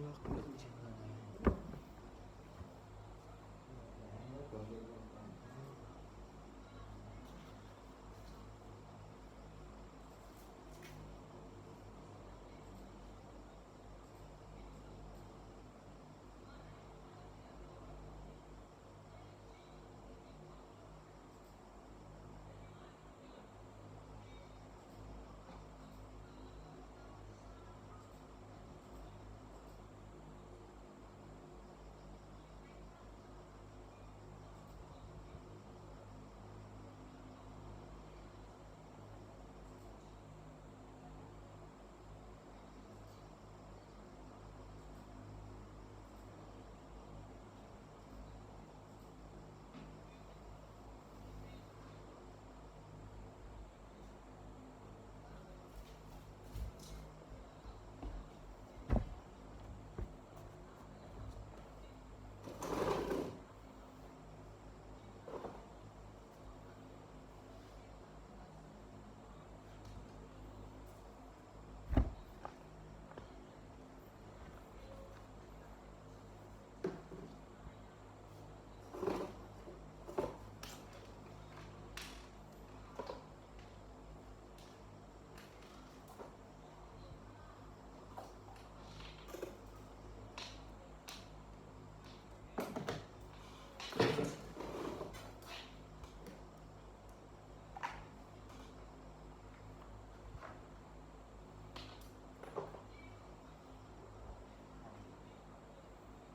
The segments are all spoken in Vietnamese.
Đừng chẳng lời.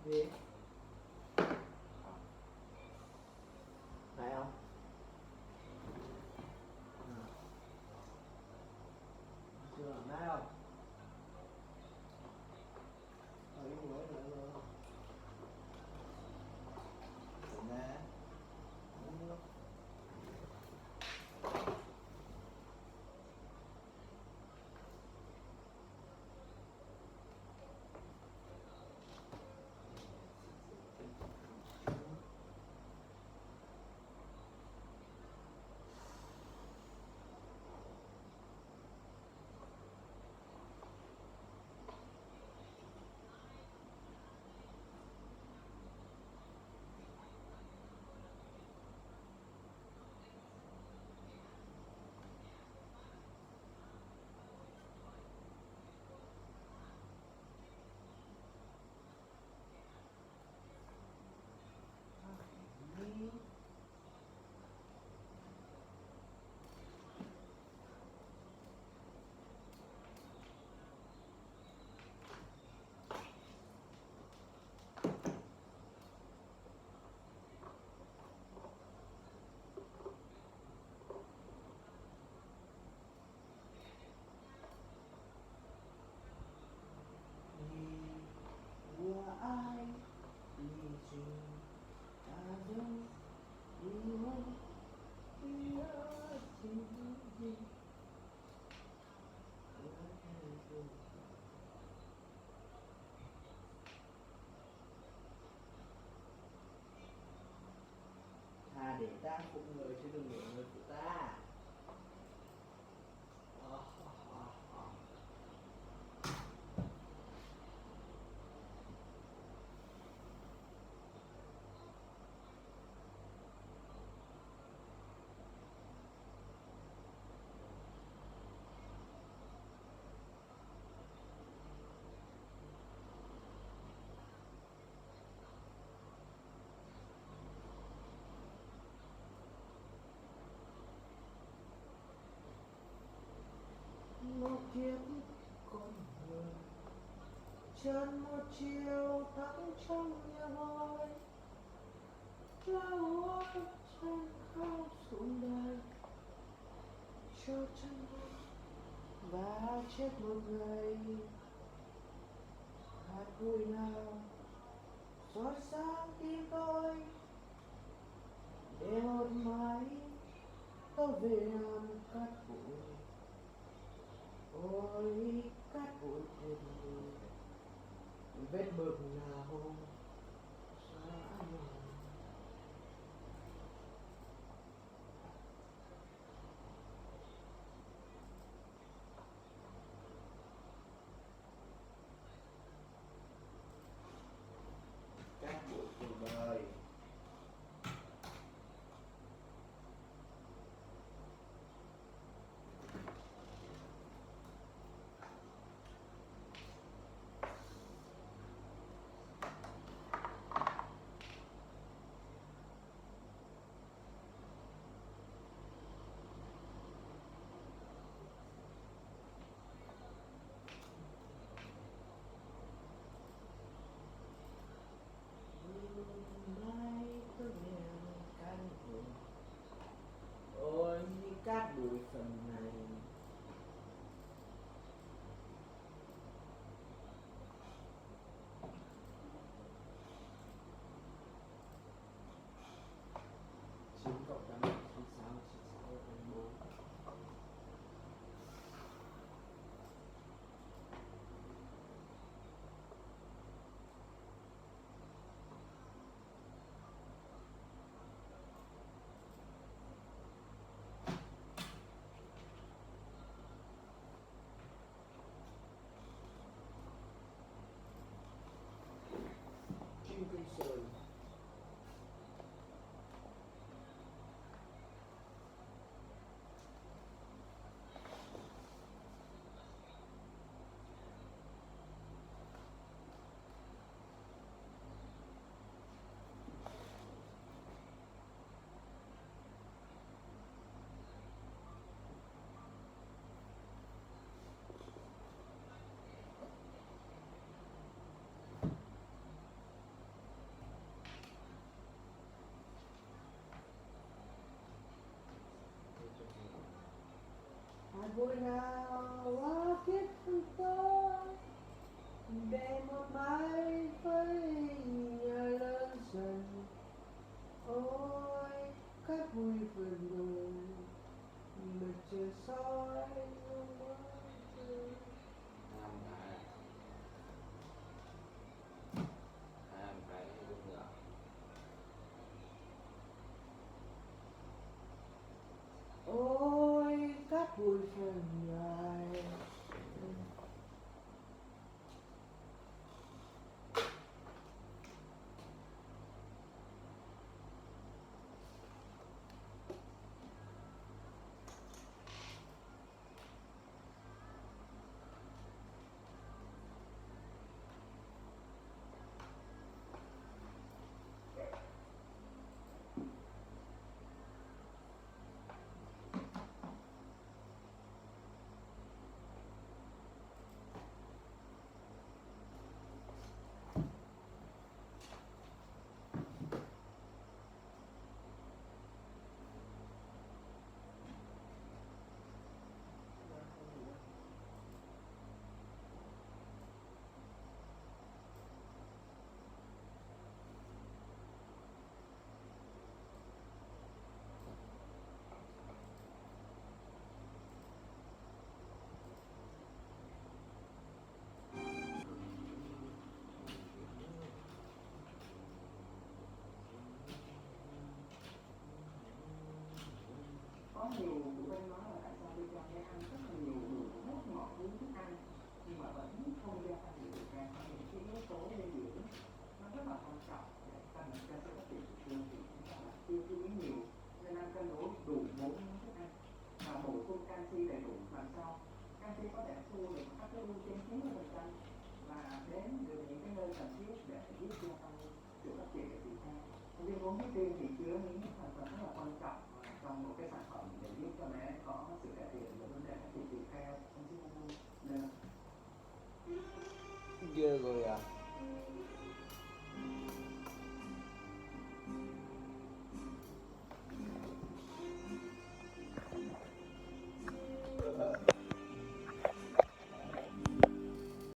Gì? Phải không? Chưa làm nãy không? Ở cái mũi nữa luôn. Nè. Của ai đi trình ta đâu đi không đi ở trên gì thà để ta phụ người chứ đừng để người phụ ta. Một kiếp con người chân một chiều thắm trong nhà voi lao hoa chân khao xuống đời cho chân và chết một người hạt bụi nào xót xa tim tôi để một mái tôi về làm cát bụi. Ôi cát bụi thềm vết mực nào xa nhau. tuổi nào hoa kiếp không có để một mái với nhà lớn dần. Ôi các vui vườn người mà chờ soi không mới cười. Ham hại, ham hại luôn rồi. Ôi các vui phần người. Có nhiều phụ huynh nói là tại sao đi cho bé ăn rất là nhiều đường rất ngọt với thức ăn nhưng mà vẫn không gia tăng được ra những cái yếu tố dinh dưỡng nó rất là quan trọng để tăng cho sự phát triển của xương thì chúng ta là chưa chú ý nhiều nên ăn cân đối đủ 4 món thức ăn và bổ sung canxi đầy đủ làm sao canxi có thể thu được các cái ưu trên 90% và đến được những cái nơi cần thiết để giúp gia tăng sự phát triển của thịt heo. Viên uống huyết tiên thì chứa những thành phần rất là quan trọng trong một cái sản phẩm để giúp cho bé có sự cải thiện về vấn đề phát triển thịt heo. Nên Ghê rồi à.